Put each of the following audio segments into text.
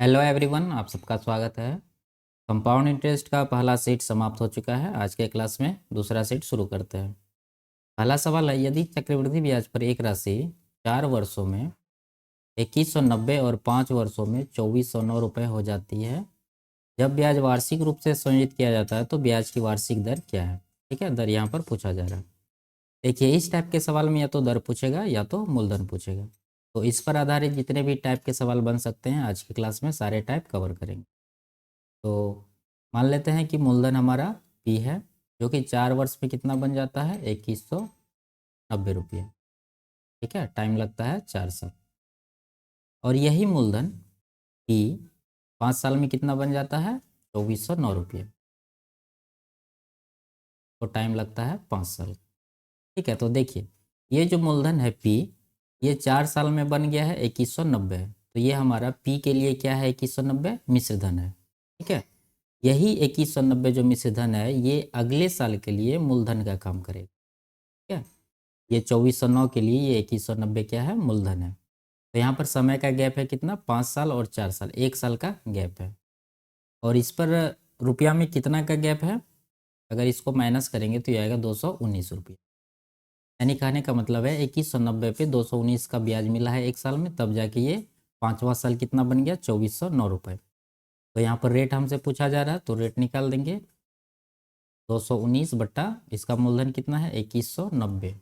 Hello everyone, आप सबका स्वागत है। कंपाउंड इंटरेस्ट का पहला सेट समाप्त हो चुका है। आज के क्लास में दूसरा सेट शुरू करते हैं। पहला सवाल है, यदि चक्रवृद्धि ब्याज पर एक राशि 4 वर्षों में 2190 और 5 वर्षों में 2409 रुपये हो जाती है, जब ब्याज वार्षिक रूप से संयोजित किया जाता है तो ब्याज की वार्षिक दर क्या है। ठीक है, दर यहाँ पर पूछा जा रहा है। देखिए, इस टाइप के सवाल में या तो दर पूछेगा या तो मूलधन पूछेगा। तो इस पर आधारित जितने भी टाइप के सवाल बन सकते हैं आज की क्लास में सारे टाइप कवर करेंगे। तो मान लेते हैं कि मूलधन हमारा पी है, जो कि 4 वर्ष में कितना बन जाता है 2190 रुपये। ठीक है, टाइम लगता है 4 साल। और यही मूलधन पी 5 साल में कितना बन जाता है 2409 रुपये। तो टाइम लगता है 5 साल। ठीक है, तो देखिए, ये जो मूलधन है पी, ये 4 साल में बन गया है 2190। तो ये हमारा पी के लिए क्या है 2190 मिश्र धन है। ठीक है, यही 2190 जो मिश्र धन है ये अगले साल के लिए मूलधन का काम करेगा। ठीक है, ये 2409 के लिए ये 2190 क्या है मूलधन है। तो यहाँ पर समय का गैप है कितना 5 साल और 4 साल, 1 साल का गैप है। और इस पर रुपया में कितना का गैप है, अगर इसको माइनस करेंगे तो ये आएगा 219 रुपये। यानी कहने का मतलब है 2190 पे 219 का ब्याज मिला है 1 साल में, तब जाके ये 5वां साल कितना बन गया 2409 रुपये। तो यहाँ पर रेट हमसे पूछा जा रहा है तो रेट निकाल देंगे। 219 बट्टा इसका मूलधन कितना है 2190।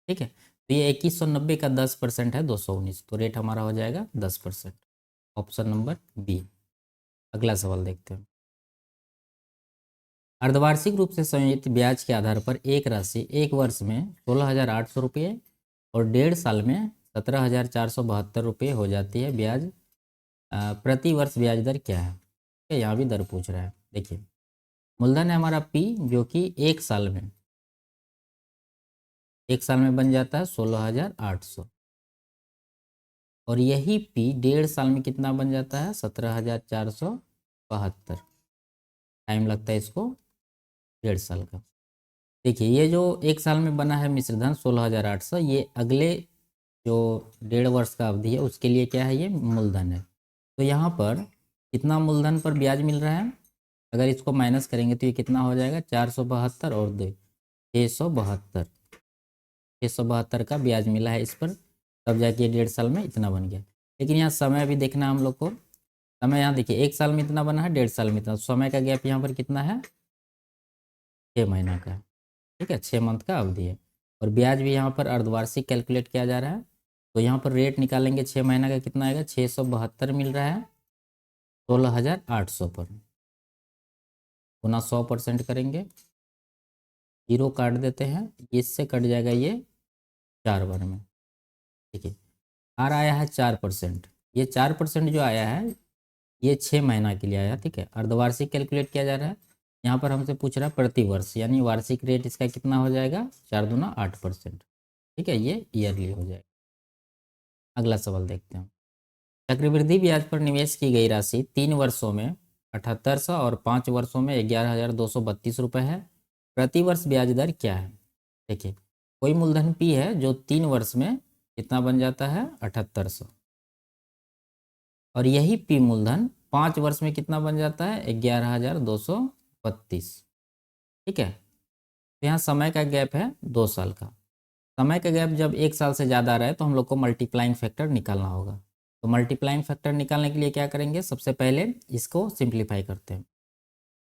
ठीक है, तो ये 2190 का 10% है 219, तो रेट हमारा हो जाएगा 10%। Option number B. अगला सवाल देखते हैं। अर्धवार्षिक रूप से संयोजित ब्याज के आधार पर एक राशि एक वर्ष में 16,800 रुपये और 1.5 साल में 17,472 रुपये हो जाती है। ब्याज प्रति वर्ष ब्याज दर क्या है। ठीक है, यहाँ भी दर पूछ रहा है। देखिए, मूलधन है हमारा पी, जो कि एक साल में बन जाता है 16,800। और यही पी 1.5 साल में कितना बन जाता है 17,472। टाइम लगता है इसको 1.5 साल का। देखिए, ये जो 1 साल में बना है मिश्रधन 16,800, ये अगले जो 1.5 वर्ष का अवधि है उसके लिए क्या है, ये मूलधन है। तो यहाँ पर कितना मूलधन पर ब्याज मिल रहा है, अगर इसको माइनस करेंगे तो ये कितना हो जाएगा 472 और 2 672। 672 का ब्याज मिला है इस पर, तब जाके 1.5 साल में इतना बन गया। लेकिन यहाँ समय भी देखना हम लोग को। समय यहाँ देखिए 1 साल में इतना बना है, 1.5 साल में इतना, समय का गैप यहाँ पर कितना है 6 महीना का। ठीक है, 6 मंथ का अवधि है। और ब्याज भी यहाँ पर अर्धवार्षिक कैलकुलेट किया जा रहा है। तो यहाँ पर रेट निकालेंगे 6 महीना का कितना आएगा 672 मिल रहा है 16,800 पर, गुना 100% करेंगे, जीरो काट देते हैं, इससे कट जाएगा ये 4 बार में। ठीक है, आर आया है 4%। ये 4% जो आया है ये 6 महीना के लिए आया। ठीक है, अर्धवार्षिक कैलकुलेट किया जा रहा है। यहाँ पर हमसे पूछ रहा है प्रति वर्ष, यानी वार्षिक रेट इसका कितना हो जाएगा 4 दूना 8%। ठीक है, ये ईयरली हो जाएगा। अगला सवाल देखते हैं। चक्रवृद्धि ब्याज पर निवेश की गई राशि 3 वर्षों में 7800 और 5 वर्षों में 11,232 रुपये है। प्रति वर्ष ब्याज दर क्या है। देखिए, कोई मूलधन पी है जो 3 वर्ष में कितना बन जाता है 7800, और यही पी मूलधन 5 वर्ष में कितना बन जाता है 11,232। ठीक है, तो यहाँ समय का गैप है 2 साल का। समय का गैप जब 1 साल से ज़्यादा रहे तो हम लोग को मल्टीप्लाइंग फैक्टर निकालना होगा। तो मल्टीप्लाइंग फैक्टर निकालने के लिए क्या करेंगे, सबसे पहले इसको सिंप्लीफाई करते हैं।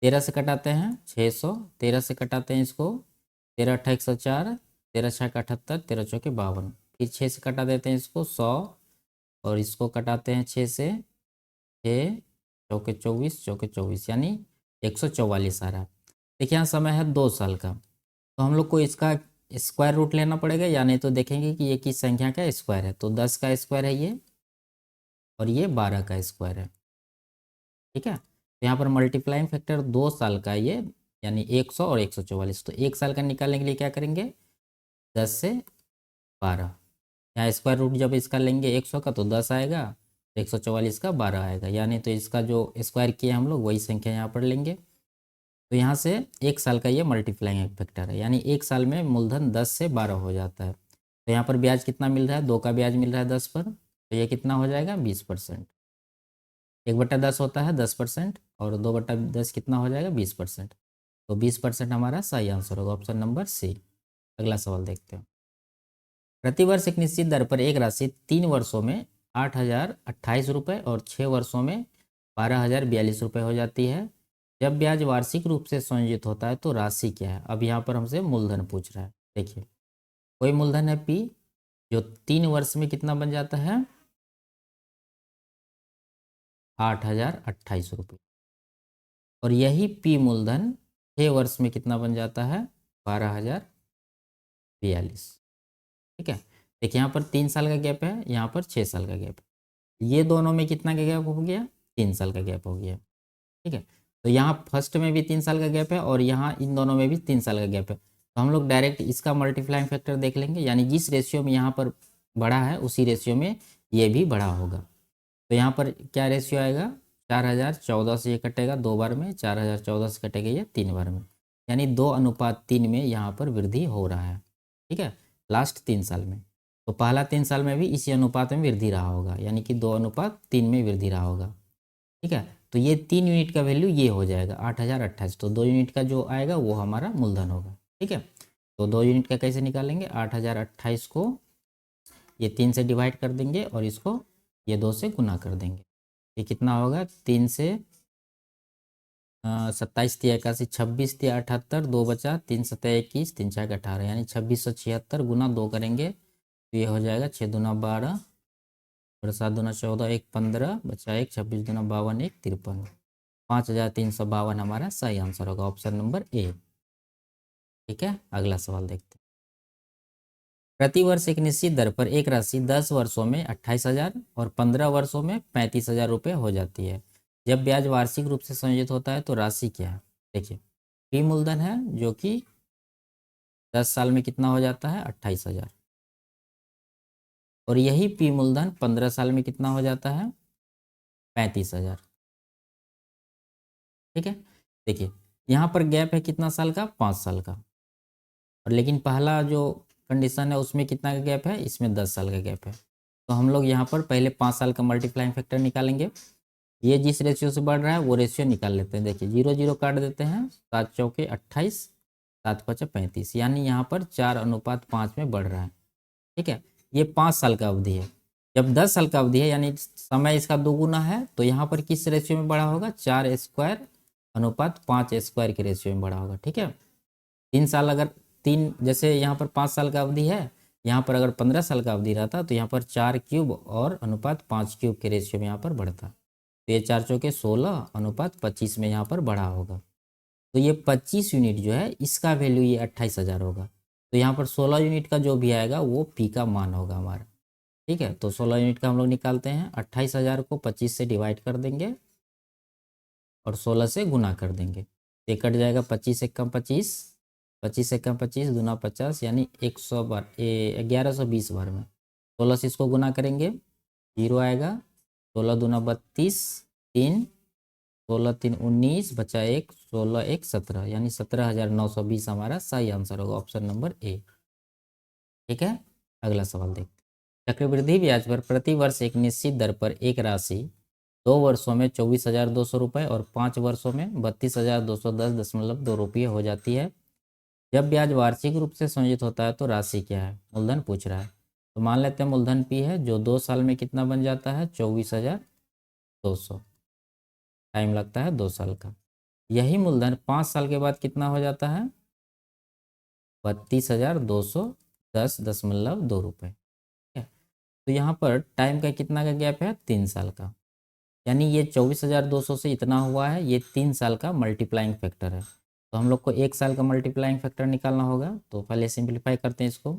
13 से कटाते हैं 600, 13 से कटाते हैं इसको 13 अट्ठा 104, 13 छः का 78, 13 चौके 52, फिर 6 से कटा देते हैं इसको 100, और इसको कटाते हैं 6 से, 6 चौके 24, चौके 24 यानी 144 आ रहा है। देखिए, यहाँ समय है 2 साल का, तो हम लोग को इसका स्क्वायर रूट लेना पड़ेगा, या नहीं तो देखेंगे कि ये किस संख्या का स्क्वायर है। तो 10 का स्क्वायर है ये, और ये 12 का स्क्वायर है। ठीक है, तो यहाँ पर मल्टीप्लाइंग फैक्टर 2 साल का ये, यानी 100 और 144। तो 1 साल का निकालने के लिए क्या करेंगे 10 से 12, यहाँ स्क्वायर रूट जब इसका लेंगे 100 का तो 10 आएगा, 144 का 12 आएगा, यानी तो इसका जो स्क्वायर किया हम लोग वही संख्या यहाँ पर लेंगे। तो यहाँ से 1 साल का ये मल्टीप्लाइंग फैक्टर है, यानी 1 साल में मूलधन 10 से 12 हो जाता है। तो यहाँ पर ब्याज कितना मिल रहा है, 2 का ब्याज मिल रहा है 10 पर, तो ये कितना हो जाएगा 20%। 1/10 होता है 10%, और 2/10 कितना हो जाएगा 20%। तो 20% हमारा सही आंसर होगा, ऑप्शन नंबर सी। अगला सवाल देखते हैं। प्रतिवर्ष एक निश्चित दर पर एक राशि 3 वर्षों में 8,028 रुपये और 6 वर्षों में 12,042 रुपये हो जाती है। जब ब्याज वार्षिक रूप से संयोजित होता है तो राशि क्या है। अब यहाँ पर हमसे मूलधन पूछ रहा है। देखिए, कोई मूलधन है पी, जो 3 वर्ष में कितना बन जाता है 8,028 रुपये, और यही पी मूलधन 6 वर्ष में कितना बन जाता है 12,042। ठीक है, देखिए यहाँ पर 3 साल का गैप है, यहाँ पर 6 साल का गैप है। ये दोनों में कितना का गैप हो गया 3 साल का गैप हो गया। ठीक है, तो यहाँ फर्स्ट में भी 3 साल का गैप है और यहाँ इन दोनों में भी 3 साल का गैप है। तो हम लोग डायरेक्ट इसका मल्टीप्लाइंग फैक्टर देख लेंगे, यानी जिस रेशियो में यहाँ पर बड़ा है उसी रेशियो में ये भी बड़ा होगा। तो यहाँ पर क्या रेशियो आएगा 4,014 से ये कटेगा 2 बार में, 4,014 से कटेगा ये 3 बार में, यानी 2:3 में यहाँ पर वृद्धि हो रहा है। ठीक है, लास्ट 3 साल में। तो पहला 3 साल में भी इसी अनुपात में वृद्धि रहा होगा, यानी कि 2:3 में वृद्धि रहा होगा। ठीक है, तो ये 3 यूनिट का वैल्यू ये हो जाएगा 8,028। तो 2 यूनिट का जो आएगा वो हमारा मूलधन होगा। ठीक है, तो 2 यूनिट का कैसे निकालेंगे 8,028 को ये 3 से डिवाइड कर देंगे और इसको ये 2 से गुना कर देंगे। ये कितना होगा 3 से 27 तिया 81, 26 तिया 78, 2 बचा 3 सत्या 21, 3 छः 18, यानी 2676 गुना 2 करेंगे तो ये हो जाएगा 6 दूना 12 और 7 दूना 14, 1 15 बचा 1, 26 दूना 52, 1 53, 5,352 हमारा सही आंसर होगा, ऑप्शन नंबर ए। ठीक है, अगला सवाल देखते हैं। प्रतिवर्ष एक निश्चित दर पर एक राशि 10 वर्षों में 28,000 और 15 वर्षों में 35,000 रुपये हो जाती है। जब ब्याज वार्षिक रूप से संयोजित होता है तो राशि क्या है। देखिए, पी मूलधन है जो कि 10 साल में कितना हो जाता है 28,000, और यही पी मूलधन 15 साल में कितना हो जाता है 35,000। ठीक है, देखिए यहाँ पर गैप है कितना साल का 5 साल का, और लेकिन पहला जो कंडीशन है उसमें कितना का गैप है, इसमें 10 साल का गैप है। तो हम लोग यहाँ पर पहले 5 साल का मल्टीप्लाइंग फैक्टर निकालेंगे। ये जिस रेशियो से बढ़ रहा है वो रेशियो निकाल लेते हैं। देखिए 0 0 काट देते हैं, 7 चौके 28, 7 5 35, यानी यहाँ पर 4:5 में बढ़ रहा है। ठीक है, ये 5 साल का अवधि है। जब 10 साल का अवधि है यानी समय इसका दोगुना है, तो यहाँ पर किस रेशियो में बड़ा होगा 4² अनुपात 5² के रेशियो में बड़ा होगा। ठीक है, 3 साल अगर जैसे यहाँ पर 5 साल का अवधि है, यहाँ पर अगर 15 साल का अवधि रहता तो यहाँ पर 4³ और अनुपात 5³ के रेशियो में यहाँ पर बढ़ता। तो ये 4 चौके 16:25 में यहाँ पर बढ़ा होगा। तो ये 25 यूनिट जो है इसका वैल्यू ये 28,000 होगा। तो यहाँ पर 16 यूनिट का जो भी आएगा वो पी का मान होगा हमारा। ठीक है, तो 16 यूनिट का हम लोग निकालते हैं। 28,000 को 25 से डिवाइड कर देंगे और 16 से गुना कर देंगे। ये कट जाएगा 25 एकम 25, 25 एकम 25 दूना 50, यानी 100 बार 1120 बार में 16 से इसको गुना करेंगे 0 आएगा, 16 दूना 32, 3, 16 3 19 बचा 1, 16 1 17, यानी 17,920 हमारा सही आंसर होगा, ऑप्शन नंबर ए। ठीक है, अगला सवाल देखते हैं। चक्रवृद्धि ब्याज पर प्रति वर्ष एक निश्चित दर पर एक राशि 2 वर्षों में 24,200 रुपये और 5 वर्षों में 32,210.2 रुपये हो जाती है। जब ब्याज वार्षिक रूप से संयोजित होता है तो राशि क्या है। मूलधन पूछ रहा है, तो मान लेते हैं मूलधन पी है, जो 2 साल में कितना बन जाता है 24,200, टाइम लगता है 2 साल का। यही मूलधन 5 साल के बाद कितना हो जाता है 32,210.2 रुपये। ठीक है, तो यहाँ पर टाइम का कितना का गैप है 3 साल का, यानी ये 24,200 से इतना हुआ है, ये 3 साल का मल्टीप्लाइंग फैक्टर है। तो हम लोग को 1 साल का मल्टीप्लाइंग फैक्टर निकालना होगा। तो पहले सिंप्लीफाई करते हैं इसको,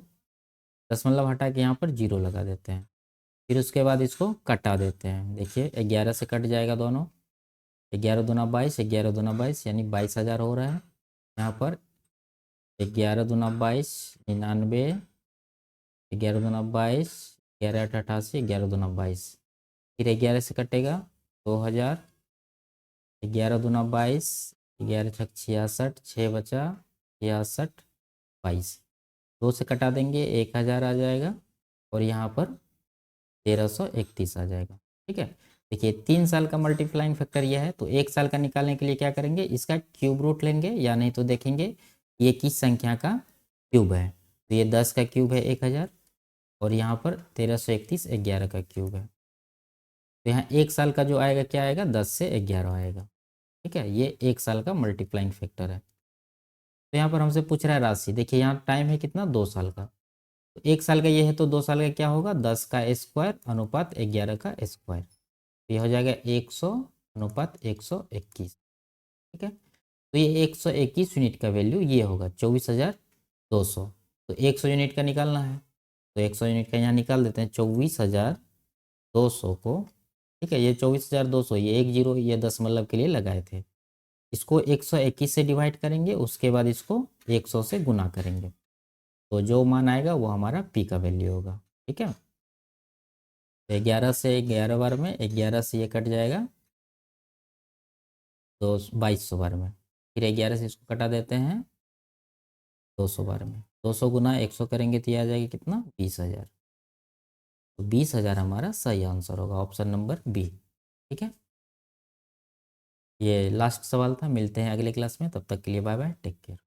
दशमलव हटा के यहाँ पर 0 लगा देते हैं, फिर उसके बाद इसको कटा देते हैं। देखिए 11 से कट जाएगा दोनों, 11 दूना 22, 11 दूना 22, यानी 22,000 हो रहा है। यहाँ पर 11 दूना 22 99, 11 दूना 22, 11 8 88, 11 दूना 22, फिर 11 से कटेगा 2,000, 11 दूना 22, 11 छक 66, 6 बचा 66 22, 2 से कटा देंगे 1,000 आ जाएगा और यहाँ पर 1,331 आ जाएगा। ठीक है, देखिए 3 साल का मल्टीप्लाइंग फैक्टर यह है, तो 1 साल का निकालने के लिए क्या करेंगे, इसका क्यूब रूट लेंगे, या नहीं तो देखेंगे ये किस संख्या का क्यूब है। तो ये 10 का क्यूब है 1000, और यहाँ पर 1331 11 का क्यूब है। तो यहाँ 1 साल का जो आएगा क्या आएगा, 10 से 11 आएगा। ठीक है, ये 1 साल का मल्टीप्लाइंग फैक्टर है। तो यहाँ पर हमसे पूछ रहा है राशि, देखिए यहाँ टाइम है कितना, 2 साल का। तो 1 साल का ये है, तो 2 साल का क्या होगा, 10 का स्क्वायर अनुपात 11 का स्क्वायर। तो ये हो जाएगा 100 अनुपात 121। ठीक है, तो ये 121 यूनिट का वैल्यू ये होगा 24,200। तो 100 यूनिट का निकालना है, तो 100 यूनिट का यहाँ निकाल देते हैं 24,200 को। ठीक है, ये 24,200, ये 1 जीरो ये दशमलव के लिए लगाए थे, इसको 121 से डिवाइड करेंगे, उसके बाद इसको 100 से गुना करेंगे, तो जो मान आएगा वो हमारा पी का वैल्यू होगा। ठीक है, तो 11 से 11 बार में 11 से ये कट जाएगा, तो 2200 बार में, फिर 11 से इसको कटा देते हैं 200 बार में, 200 गुना 100 करेंगे तो ये आ जाएगा कितना, 20,000। तो 20,000 हमारा सही आंसर होगा, ऑप्शन नंबर बी। ठीक है, ये लास्ट सवाल था, मिलते हैं अगले क्लास में, तब तक के लिए बाय बाय, टेक केयर।